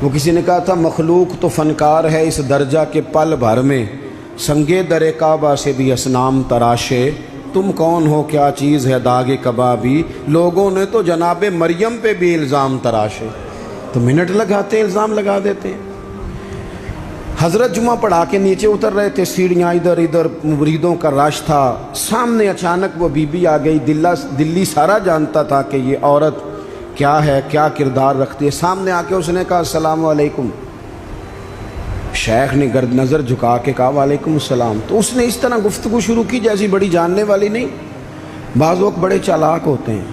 وہ کسی نے کہا تھا مخلوق تو فنکار ہے اس درجہ کے پل بھر میں، سنگے در کعبہ سے بھی اصنام تراشے، تم کون ہو کیا چیز ہے داغ کبابی، لوگوں نے تو جناب مریم پہ بھی الزام تراشے۔ تو منٹ لگاتے ہیں، الزام لگا دیتے ہیں۔ حضرت جمعہ پڑھا کے نیچے اتر رہے تھے، سیڑھیاں ادھر ادھر، مریدوں کا رش تھا، سامنے اچانک وہ بی بی آ گئی۔ دلی سارا جانتا تھا کہ یہ عورت کیا ہے، کیا کردار رکھتی ہے۔ سامنے آ کے اس نے کہا السلام علیکم۔ شیخ نے گرد نظر جھکا کے کہا وعلیکم السلام۔ تو اس نے اس طرح گفتگو شروع کی جیسی بڑی جاننے والی نہیں۔ بعض لوگ بڑے چالاک ہوتے ہیں۔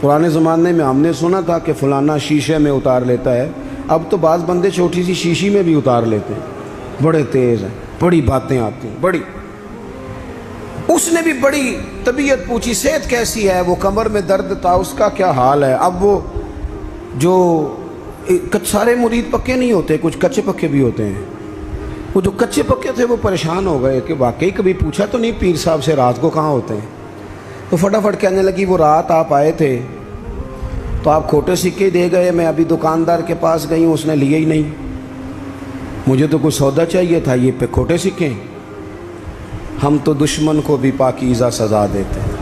پرانے زمانے میں ہم نے سنا تھا کہ فلانا شیشے میں اتار لیتا ہے، اب تو بعض بندے چھوٹی سی شیشی میں بھی اتار لیتے ہیں، بڑے تیز ہیں، بڑی باتیں آتی ہیں، بڑی۔ اس نے بھی بڑی طبیعت پوچھی، صحت کیسی ہے، وہ کمر میں درد تھا، اس کا کیا حال ہے۔ اب وہ جو سارے مرید پکے نہیں ہوتے، کچھ کچے پکے بھی ہوتے ہیں۔ وہ جو کچے پکے تھے وہ پریشان ہو گئے کہ واقعی کبھی پوچھا تو نہیں پیر صاحب سے رات کو کہاں ہوتے ہیں۔ تو فٹافٹ کہنے لگی وہ رات آپ آئے تھے تو آپ کھوٹے سکے دے گئے، میں ابھی دکاندار کے پاس گئی ہوں، اس نے لیے ہی نہیں، مجھے تو کچھ سودا چاہیے تھا، یہ پہ کھوٹے سکے۔ ہم تو دشمن کو بھی پاکیزہ سزا دیتے ہیں۔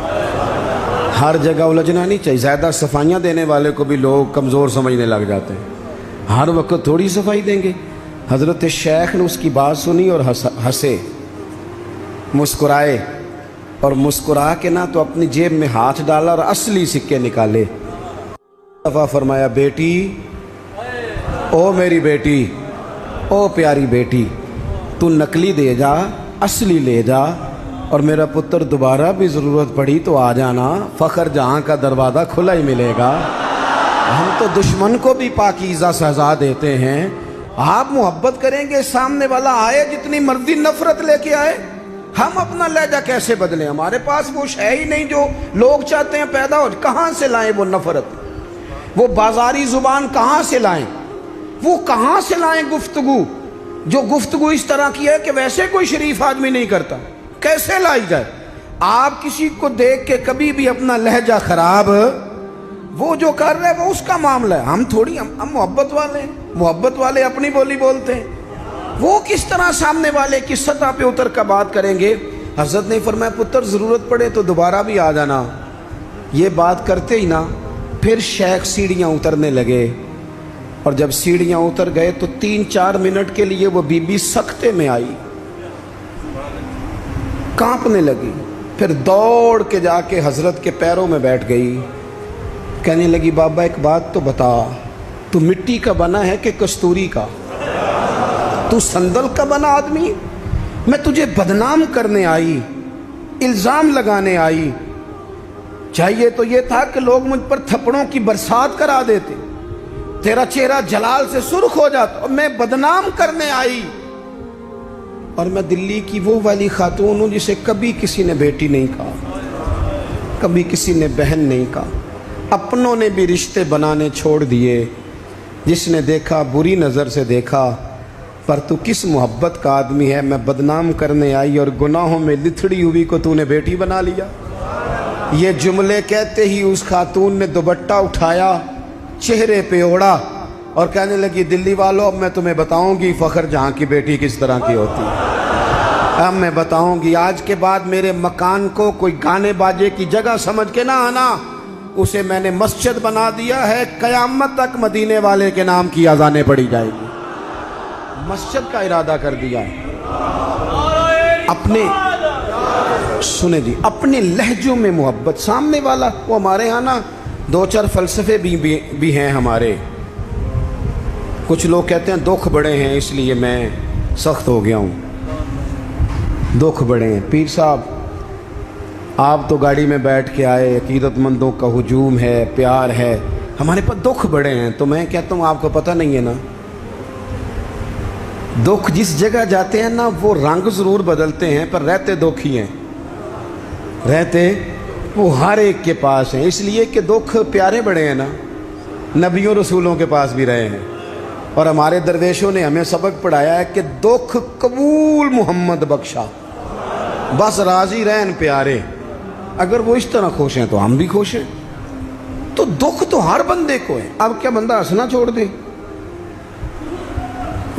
ہر جگہ الجھنا نہیں چاہیے، زیادہ صفائیاں دینے والے کو بھی لوگ کمزور سمجھنے لگ جاتے ہیں، ہر وقت تھوڑی صفائی دیں گے۔ حضرت شیخ نے اس کی بات سنی اور ہنسے، مسکرائے، اور مسکرا کے نہ تو اپنی جیب میں ہاتھ ڈالا اور اصلی سکے نکالے۔ دفعہ فرمایا بیٹی، او میری بیٹی، او پیاری بیٹی، تو نقلی دے جا، اصلی لے جا، اور میرا پتر دوبارہ بھی ضرورت پڑی تو آ جانا، فخر جہاں کا دروازہ کھلا ہی ملے گا۔ ہم تو دشمن کو بھی پاکیزہ سزا دیتے ہیں۔ آپ محبت کریں گے، سامنے والا آئے جتنی مرضی نفرت لے کے آئے، ہم اپنا لہجہ کیسے بدلیں؟ ہمارے پاس وہ شے ہی نہیں جو لوگ چاہتے ہیں پیدا ہو۔ کہاں سے لائیں وہ نفرت، وہ بازاری زبان کہاں سے لائیں، وہ کہاں سے لائیں گفتگو جو گفتگو اس طرح کی ہے کہ ویسے کوئی شریف آدمی نہیں کرتا، کیسے لائی جائے؟ آپ کسی کو دیکھ کے کبھی بھی اپنا لہجہ خراب، وہ جو کر رہے وہ اس کا معاملہ ہے، ہم تھوڑی، ہم محبت والے ہیں، محبت والے اپنی بولی بولتے ہیں۔ وہ کس طرح سامنے والے کی سطح پہ اتر کر بات کریں گے؟ حضرت نے فرمایا پتر ضرورت پڑے تو دوبارہ بھی آ جانا۔ یہ بات کرتے ہی نا پھر شیخ سیڑھیاں اترنے لگے، اور جب سیڑھیاں اتر گئے تو 3-4 منٹ کے لیے وہ بی بی سکتے میں آئی، کانپنے لگی، پھر دوڑ کے جا کے حضرت کے پیروں میں بیٹھ گئی، کہنے لگی بابا ایک بات تو بتا، تو مٹی کا بنا ہے کہ کستوری کا؟ تو سندل کا بنا آدمی؟ میں تجھے بدنام کرنے آئی، الزام لگانے آئی، چاہیے تو یہ تھا کہ لوگ مجھ پر تھپڑوں کی برسات کرا دیتے، تیرا چہرہ جلال سے سرخ ہو جاتا، اور میں بدنام کرنے آئی۔ اور میں دلی کی وہ والی خاتون ہوں جسے کبھی کسی نے بیٹی نہیں کہا، کبھی کسی نے بہن نہیں کہا، اپنوں نے بھی رشتے بنانے چھوڑ دیے، جس نے دیکھا بری نظر سے دیکھا، پر تو کس محبت کا آدمی ہے، میں بدنام کرنے آئی اور گناہوں میں لتھڑی ہوئی کو تو نے بیٹی بنا لیا۔ یہ جملے کہتے ہی اس خاتون نے دوپٹہ اٹھایا، چہرے پہ اوڑا، اور کہنے لگی دلی والوں اب میں تمہیں بتاؤں گی فخر جہاں کی بیٹی کس طرح کی ہوتی ہے، اب میں بتاؤں گی۔ آج کے بعد میرے مکان کو کوئی گانے باجے کی جگہ سمجھ کے نہ آنا، اسے میں نے مسجد بنا دیا ہے، قیامت تک مدینے والے کے نام کی اذانیں پڑھی جائے گی، مسجد کا ارادہ کر دیا ہے۔ اپنے سنے جی، اپنے لہجوں میں محبت، سامنے والا وہ ہمارے ہاں نا 2-4 فلسفے بھی ہیں ہمارے۔ کچھ لوگ کہتے ہیں دکھ بڑے ہیں اس لیے میں سخت ہو گیا ہوں، دکھ بڑے ہیں۔ پیر صاحب آپ تو گاڑی میں بیٹھ کے آئے، عقیدت مندوں کا ہجوم ہے، پیار ہے، ہمارے پاس دکھ بڑے ہیں، تو میں کہتا ہوں آپ کو پتہ نہیں ہے نا، دکھ جس جگہ جاتے ہیں نا وہ رنگ ضرور بدلتے ہیں پر رہتے دکھ ہی ہیں، رہتے وہ ہر ایک کے پاس ہیں، اس لیے کہ دکھ پیارے بڑے ہیں نا، نبیوں رسولوں کے پاس بھی رہے ہیں، اور ہمارے درویشوں نے ہمیں سبق پڑھایا ہے کہ دکھ قبول محمد بخشا، بس راضی رہن پیارے، اگر وہ اس طرح خوش ہیں تو ہم بھی خوش ہیں۔ تو دکھ تو ہر بندے کو ہے، اب کیا بندہ ہنسنا چھوڑ دے؟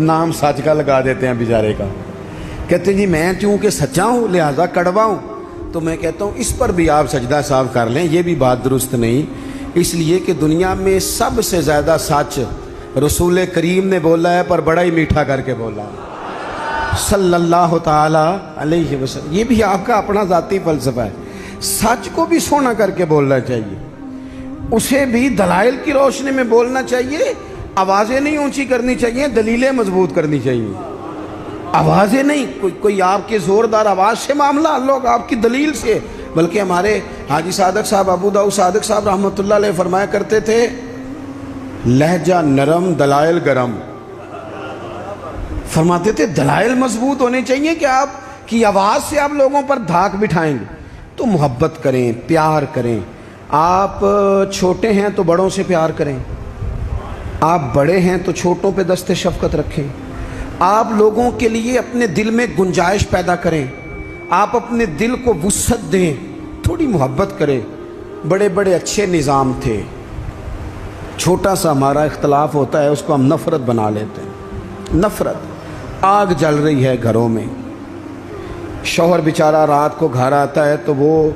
نام سچ کا لگا دیتے ہیں بیچارے کا. کہتے ہیں جی میں چونکہ سچا ہوں لہٰذا کڑوا ہوں. تو میں کہتا ہوں اس پر بھی آپ سجدہ صاف کر لیں، یہ بھی بات درست نہیں. اس لیے کہ دنیا میں سب سے زیادہ سچ رسول کریم نے بولا ہے، پر بڑا ہی میٹھا کر کے بولا صلی اللہ تعالی علیہ وسلم. یہ بھی آپ کا اپنا ذاتی فلسفہ ہے. سچ کو بھی سونا کر کے بولنا چاہیے، اسے بھی دلائل کی روشنی میں بولنا چاہیے. آوازیں نہیں اونچی کرنی چاہیے، دلیلیں مضبوط کرنی چاہیے. آوازیں نہیں، کوئی آپ کے زوردار آواز سے معاملہ لوگ آپ کی دلیل سے. بلکہ ہمارے حاجی صادق صاحب ابو داؤد صادق صاحب رحمۃ اللہ علیہ فرمایا کرتے تھے لہجہ نرم دلائل گرم. فرماتے تھے دلائل مضبوط ہونے چاہیے کہ آپ کی آواز سے آپ لوگوں پر دھاک بٹھائیں گے. تو محبت کریں، پیار کریں. آپ چھوٹے ہیں تو بڑوں سے پیار کریں، آپ بڑے ہیں تو چھوٹوں پہ دست شفقت رکھیں. آپ لوگوں کے لیے اپنے دل میں گنجائش پیدا کریں، آپ اپنے دل کو وسعت دیں، تھوڑی محبت کریں. بڑے بڑے اچھے نظام تھے، چھوٹا سا ہمارا اختلاف ہوتا ہے اس کو ہم نفرت بنا لیتے ہیں. نفرت آگ جل رہی ہے گھروں میں، شوہر بیچارہ رات کو گھر آتا ہے تو وہ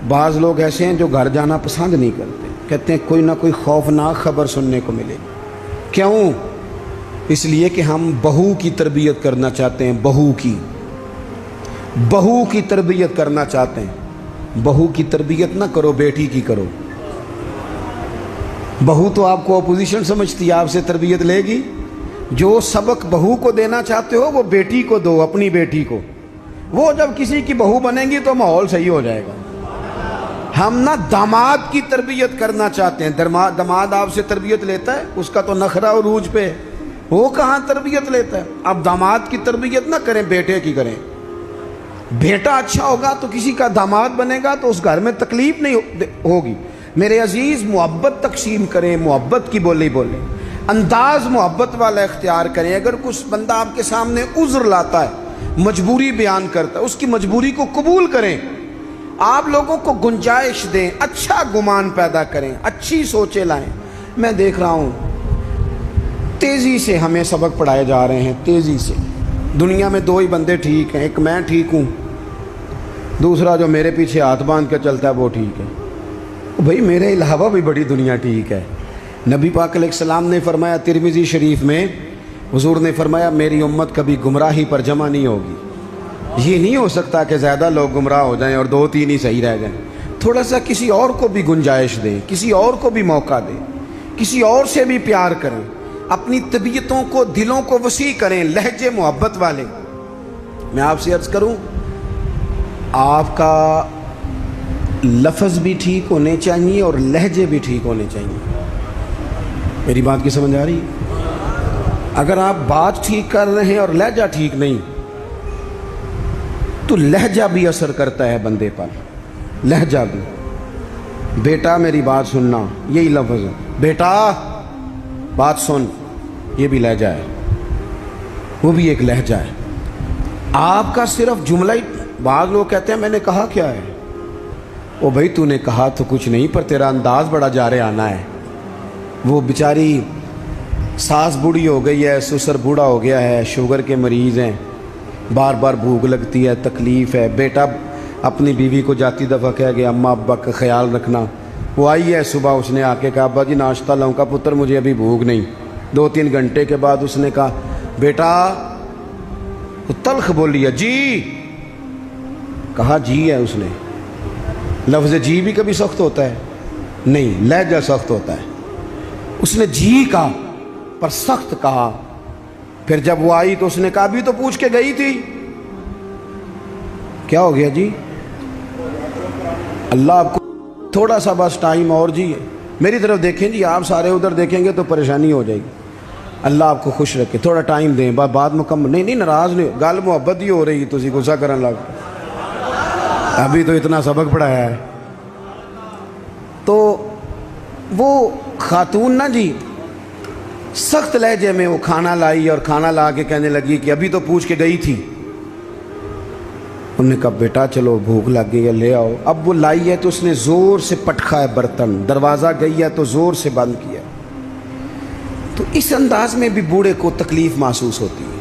بعض لوگ ایسے ہیں جو گھر جانا پسند نہیں کرتے، کہتے ہیں کوئی نہ کوئی خوفناک خبر سننے کو ملے. کیوں؟ اس لیے کہ ہم بہو کی تربیت کرنا چاہتے ہیں. بہو کی تربیت کرنا چاہتے ہیں. بہو کی تربیت نہ کرو، بیٹی کی کرو. بہو تو آپ کو اپوزیشن سمجھتی ہے، آپ سے تربیت لے گی. جو سبق بہو کو دینا چاہتے ہو وہ بیٹی کو دو، اپنی بیٹی کو. وہ جب کسی کی بہو بنے گی تو ماحول صحیح ہو جائے گا. ہم نہ داماد کی تربیت کرنا چاہتے ہیں. داماد آپ سے تربیت لیتا ہے، اس کا تو نخرہ عروج پہ، وہ کہاں تربیت لیتا ہے. اب داماد کی تربیت نہ کریں، بیٹے کی کریں. بیٹا اچھا ہوگا تو کسی کا داماد بنے گا تو اس گھر میں تکلیف نہیں ہوگی. میرے عزیز محبت تقسیم کریں، محبت کی بولی بولیں، انداز محبت والا اختیار کریں. اگر کچھ بندہ آپ کے سامنے عذر لاتا ہے، مجبوری بیان کرتا ہے، اس کی مجبوری کو قبول کریں. آپ لوگوں کو گنجائش دیں، اچھا گمان پیدا کریں، اچھی سوچیں لائیں. میں دیکھ رہا ہوں تیزی سے ہمیں سبق پڑھائے جا رہے ہیں، تیزی سے. دنیا میں دو ہی بندے ٹھیک ہیں، ایک میں ٹھیک ہوں، دوسرا جو میرے پیچھے ہاتھ باندھ کے چلتا ہے وہ ٹھیک ہے. بھئی میرے علاوہ بھی بڑی دنیا ٹھیک ہے. نبی پاک علیہ السلام نے فرمایا ترمذی شریف میں، حضور نے فرمایا میری امت کبھی گمراہی پر جمع نہیں ہوگی. یہ نہیں ہو سکتا کہ زیادہ لوگ گمراہ ہو جائیں اور دو تین ہی صحیح رہ جائیں. تھوڑا سا کسی اور کو بھی گنجائش دیں، کسی اور کو بھی موقع دیں، کسی اور سے بھی پیار کریں. اپنی طبیعتوں کو، دلوں کو وسیع کریں، لہجے محبت والے. میں آپ سے عرض کروں، آپ کا لفظ بھی ٹھیک ہونے چاہیے اور لہجے بھی ٹھیک ہونے چاہیے. میری بات کی سمجھ آ رہی ہے؟ اگر آپ بات ٹھیک کر رہے ہیں اور لہجہ ٹھیک نہیں تو لہجہ بھی اثر کرتا ہے بندے پر. لہجہ بھی. بیٹا میری بات سننا، یہی لفظ ہے. بیٹا بات سن، یہ بھی لہجہ ہے، وہ بھی ایک لہجہ ہے. آپ کا صرف جملہ ہی، بعض لوگ کہتے ہیں میں نے کہا کیا ہے. او بھائی تو نے کہا تو کچھ نہیں، پر تیرا انداز بڑا جارے آنا ہے. وہ بیچاری ساس بوڑھی ہو گئی ہے، سسر بوڑھا ہو گیا ہے، شوگر کے مریض ہیں، بار بار بھوک لگتی ہے، تکلیف ہے. بیٹا اپنی بیوی کو جاتی دفعہ کہہ گیا اماں ابا کا خیال رکھنا. وہ آئی ہے صبح، اس نے آ کے کہا ابا جی ناشتہ لاؤں؟ کا پتر مجھے ابھی بھوک نہیں. 2-3 گھنٹے کے بعد اس نے کہا بیٹا، وہ تلخ بولی ہے، جی. کہا جی ہے اس نے. لفظ جی بھی کبھی سخت ہوتا ہے؟ نہیں، لہجہ سخت ہوتا ہے. اس نے جی کہا پر سخت کہا. پھر جب وہ آئی تو اس نے کہا ابھی تو پوچھ کے گئی تھی. کیا ہو گیا جی؟ اللہ آپ کو تھوڑا سا بس ٹائم اور جی. میری طرف دیکھیں جی، آپ سارے ادھر دیکھیں گے تو پریشانی ہو جائے گی. اللہ آپ کو خوش رکھے، تھوڑا ٹائم دیں، بات مکمل. نہیں ناراض نہیں، گل محبت ہی ہو رہی، تسی غصہ کرن لگ. ابھی تو اتنا سبق پڑھایا ہے. تو وہ خاتون نا جی سخت لہجے میں وہ کھانا لائی اور کھانا لا کے کہنے لگی کہ ابھی تو پوچھ کے گئی تھی. انہوں نے کہا بیٹا چلو بھوک لگ گئی ہے لے آؤ. اب وہ لائی ہے تو اس نے زور سے پٹکا ہے برتن، دروازہ گئی ہے تو زور سے بند کیا. تو اس انداز میں بھی بوڑھے کو تکلیف محسوس ہوتی ہے۔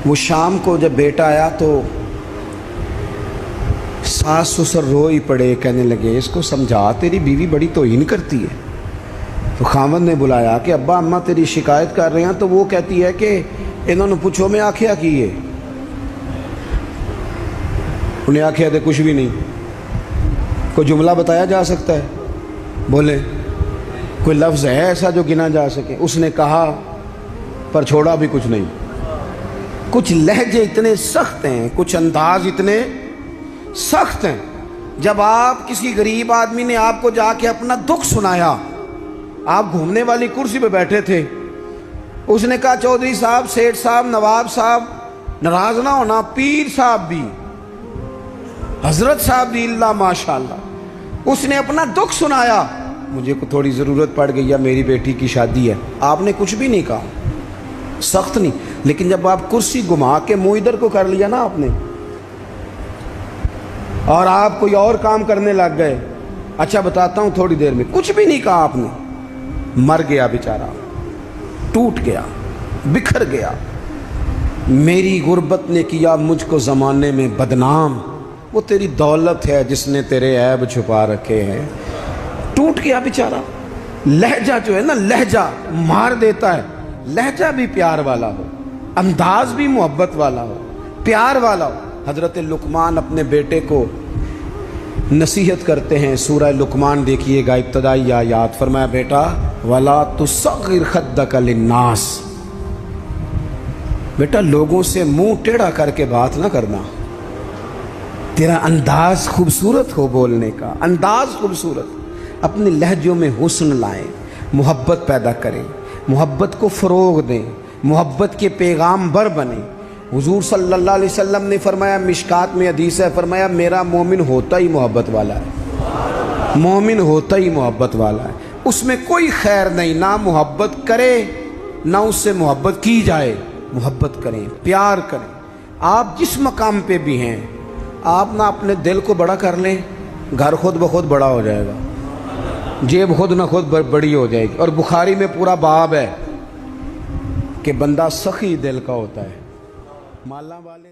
وہ شام کو جب بیٹا آیا تو ساس سسر رو ہی پڑے، کہنے لگے اس کو سمجھا، تیری بیوی بڑی توہین کرتی ہے۔ تو خاوند نے بلایا کہ ابا اماں تیری شکایت کر رہے ہیں، تو وہ کہتی ہے کہ انہوں نے پوچھو میں آکھیا کی ہے، انہیں آکھیا تھے کچھ بھی نہیں۔ کوئی جملہ بتایا جا سکتا ہے؟ بولے کوئی لفظ ہے ایسا جو گنا جا سکے؟ اس نے کہا پر چھوڑا بھی کچھ نہیں۔ کچھ لہجے اتنے سخت ہیں، کچھ انداز اتنے سخت ہیں۔ جب آپ کسی غریب آدمی نے آپ کو جا کے اپنا دکھ سنایا، آپ گھومنے والی کرسی پہ بیٹھے تھے، اس نے کہا چودھری صاحب، سیٹھ صاحب، نواب صاحب ناراض نہ ہونا، پیر صاحب بھی، حضرت صاحب بھی، اللہ ماشاءاللہ، اس نے اپنا دکھ سنایا، مجھے کو تھوڑی ضرورت پڑ گئی ہے، میری بیٹی کی شادی ہے، آپ نے کچھ بھی نہیں کہا، سخت نہیں۔ لیکن جب آپ کرسی گھما کے منہ ادھر کو کر لیا نا آپ نے، اور آپ کوئی اور کام کرنے لگ گئے، اچھا بتاتا ہوں، تھوڑی دیر میں کچھ بھی نہیں کہا آپ نے، مر گیا بیچارہ، ٹوٹ گیا، بکھر گیا۔ میری غربت نے کیا مجھ کو زمانے میں بدنام، وہ تیری دولت ہے جس نے تیرے عیب چھپا رکھے ہیں۔ ٹوٹ گیا بیچارہ۔ لہجہ جو ہے نا، لہجہ مار دیتا ہے۔ لہجہ بھی پیار والا ہو، انداز بھی محبت والا ہو، پیار والا ہو۔ حضرت لقمان اپنے بیٹے کو نصیحت کرتے ہیں، سورہ لقمان دیکھیے گا، ابتدائی آیات، فرمایا بیٹا وَلَا تُصَغِّرْ خَدَّكَ لِلنَّاسِ، بیٹا لوگوں سے منہ ٹیڑھا کر کے بات نہ کرنا، تیرا انداز خوبصورت ہو، بولنے کا انداز خوبصورت، اپنے لہجوں میں حسن لائیں، محبت پیدا کریں، محبت کو فروغ دیں، محبت کے پیغام بر بنیں۔ حضور صلی اللہ علیہ وسلم نے فرمایا، مشکات میں حدیث ہے، فرمایا میرا مومن ہوتا ہی محبت والا ہے، مومن ہوتا ہی محبت والا ہے، اس میں کوئی خیر نہیں، نہ محبت کرے نہ اس سے محبت کی جائے۔ محبت کریں، پیار کریں۔ آپ جس مقام پہ بھی ہیں، آپ نہ اپنے دل کو بڑا کر لیں، گھر خود بخود بڑا ہو جائے گا، جیب خود نہ خود بڑی ہو جائے گی۔ اور بخاری میں پورا باب ہے کہ بندہ سخی دل کا ہوتا ہے، مالا والے